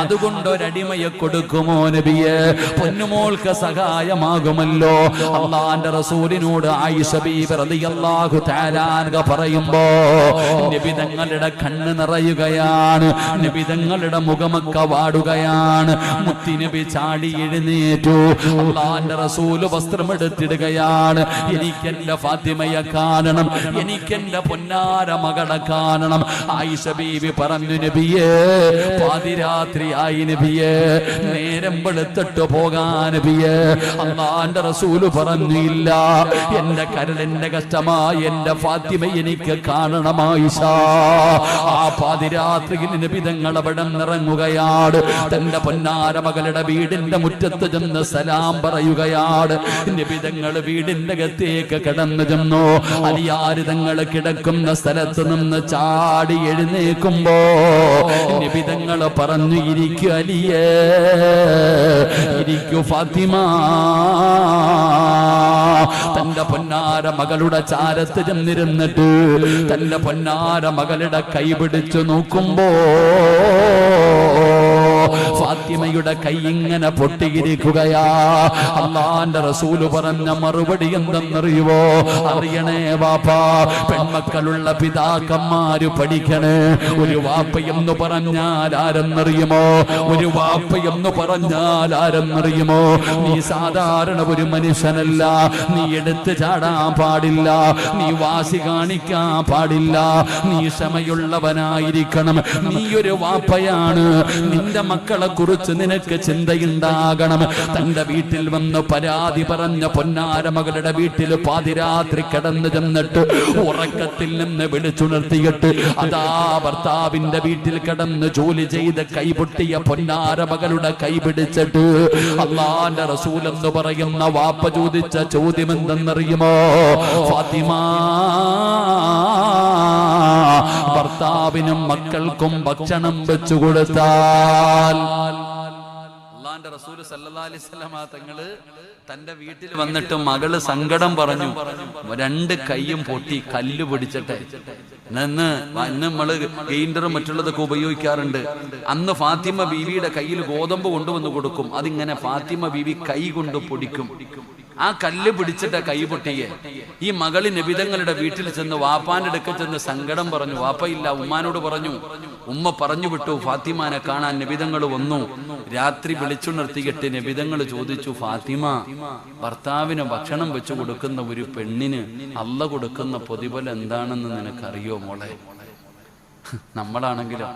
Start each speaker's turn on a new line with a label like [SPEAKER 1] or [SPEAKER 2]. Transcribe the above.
[SPEAKER 1] അതുകൊണ്ട് ഒരടിമയെ കൊടുക്കുമോ നബിയെ? പൊന്നുമോൾക്ക് സഹായമാകുമല്ലോ. അള്ളാന്റെ റസൂലിനോട് ആയിഷ ബീബി റളിയല്ലാഹു തആല അൻഹ പറയുമ്പോ നബി തങ്ങളുടെ കണ്ണ് നിറയുകയാണ്, നബി തങ്ങളുടെ മുഖമൊക്കെ വാടുകയാണ്. മുത്തുനബി ചാടി എഴുന്നേറ്റു. അള്ളാന്റെ റസൂല് വസ്ത്രമെടുത്തിടുകയാണ്. എനിക്കെന്റെ ഫാത്തിമയെ കാണണം, എനിക്കെന്റെ പൊന്നാര മകളെ കാണണം. ആയിഷ ബീബി പറഞ്ഞു, നബിയേ പാതിരാത്രിയായി നബിയേ, നേരം വെളുത്തിട്ട് പോകാൻ നബിയേ. അള്ളാന്റെ റസൂല് പറഞ്ഞില്ല, എന്റെ കരളിന്റെ കഷ്ടമായി എന്റെ ഫാത്തിമ എനിക്ക് കാണണം ആയിഷ. ആ പാതിരാത്രിയിൽ നബി തങ്ങൾ അവിടെ ഇറങ്ങുകയാണ്. തന്റെ പൊന്നാര മകളുടെ വീടിന്റെ മുറ്റത്ത് ചെന്ന് സലാം പറയുകയാണ്. നബി തങ്ങൾ വീടിന്റെ അകത്തേക്ക് കടന്നു ചെന്നു. അലിയാര് തങ്ങൾ കിടക്കുന്ന സ്ഥലത്ത് നിന്ന് ചാടി എഴുന്നേക്കുമ്പോ നബി തങ്ങൾ പറഞ്ഞു, ഇരിക്കു അലിയേ, ഇരിക്കു ഫാത്തിമ. തന്റെ പൊന്നാര മകളുടെ ചാരത്ത് ചെന്നിരുന്നിട്ട് തന്റെ പൊന്നാര മകളുടെ കൈ പിടിച്ചു നോക്കുമ്പോ ഫാത്തിമയുടെ കൈ ഇങ്ങനെ പൊട്ടിയിരിക്കുകയാ. അള്ളാന്റെ റസൂല് പറഞ്ഞ മറുപടി എന്തെന്നറിയുവോ? അറിയണേ വാപ്പാ, പെൺമക്കളുള്ള പിതാക്കന്മാര് പഠിക്കണേ. ഒരു വാപ്പയെന്ന് പറഞ്ഞാൽ ആരെന്നറിയുമോ? ഒരു വാപ്പയെന്ന് പറഞ്ഞാൽ ആരെന്നറിയുമോ? നീ സാധാരണ ഒരു മനുഷ്യനല്ല. നീ എടുത്ത് ചാടാൻ പാടില്ല, നീ വാശി കാണിക്കാൻ പാടില്ല, നീ ക്ഷമയുള്ളവനായിരിക്കണം. നീ ഒരു വാപ്പയാണ്. നിന്റെ മക്കളെ കുറിച്ച് നിനക്ക് ചിന്തയുണ്ടാകണം. തന്റെ വീട്ടിൽ വന്ന് പരാതി പറഞ്ഞ പൊന്നാര മകളുടെ വീട്ടിൽ പാതിരാത്രി കിടന്നു ചെന്നിട്ട് ഉറക്കത്തിൽ നിന്ന് വിളിച്ചുണർത്തിയിട്ട് അതാ ഭർത്താവിന്റെ വീട്ടിൽ കിടന്ന് ജോലി ചെയ്ത് കൈപൊട്ടിയ പൊന്നാര മകളുടെ കൈ പിടിച്ചിട്ട് അള്ളാന്റെ റസൂൽ എന്ന് പറയുന്ന വാപ്പ ചോദിച്ച ചോദ്യം എന്തെന്നറിയുമോ? ഫാത്തിമ, ഭർത്താവിനും മക്കൾക്കും ഭക്ഷണം വെച്ചു കൊടുത്താൽ അള്ളാന്റെ റസൂൽ സല്ലല്ലാഹു അലൈഹി വസല്ലം തങ്ങള് തന്റെ വീട്ടിൽ വന്നിട്ട് മകള് സങ്കടം പറഞ്ഞു. രണ്ട് കൈയും പൊട്ടി കല്ല് പിടിച്ചിട്ടെ. ഇന്ന് നമ്മള് ഗ്രൈൻഡറും മറ്റുള്ളതൊക്കെ ഉപയോഗിക്കാറുണ്ട്. അന്ന് ഫാത്തിമ ബീവിയുടെ കയ്യിൽ ഗോതമ്പ് കൊണ്ടുവന്ന് കൊടുക്കും. അതിങ്ങനെ ഫാത്തിമ ബീവി കൈ കൊണ്ട് പൊടിക്കും. ആ കല്ല് പിടിച്ചിട്ട കൈ പൊട്ടിയെ. ഈ മകളി നബിതങ്ങളുടെ വീട്ടിൽ ചെന്ന് വാപ്പാന്റെ അടുക്കൽ ചെന്ന് സങ്കടം പറഞ്ഞു. വാപ്പയില്ല, ഉമ്മാനോട് പറഞ്ഞു. ഉമ്മ പറഞ്ഞു വിട്ടു ഫാത്തിമാനെ കാണാൻ. നബിതങ്ങൾ വന്നു. രാത്രി വിളിച്ചുണർത്തിയിട്ട് നബിതങ്ങൾ ചോദിച്ചു, ഫാത്തിമ, ഭർത്താവിന് ഭക്ഷണം വെച്ചു കൊടുക്കുന്ന ഒരു പെണ്ണിന് അള്ള കൊടുക്കുന്ന പ്രതിഫലം എന്താണെന്ന് നിനക്കറിയോ മോളെ? നമ്മളാണെങ്കിലോ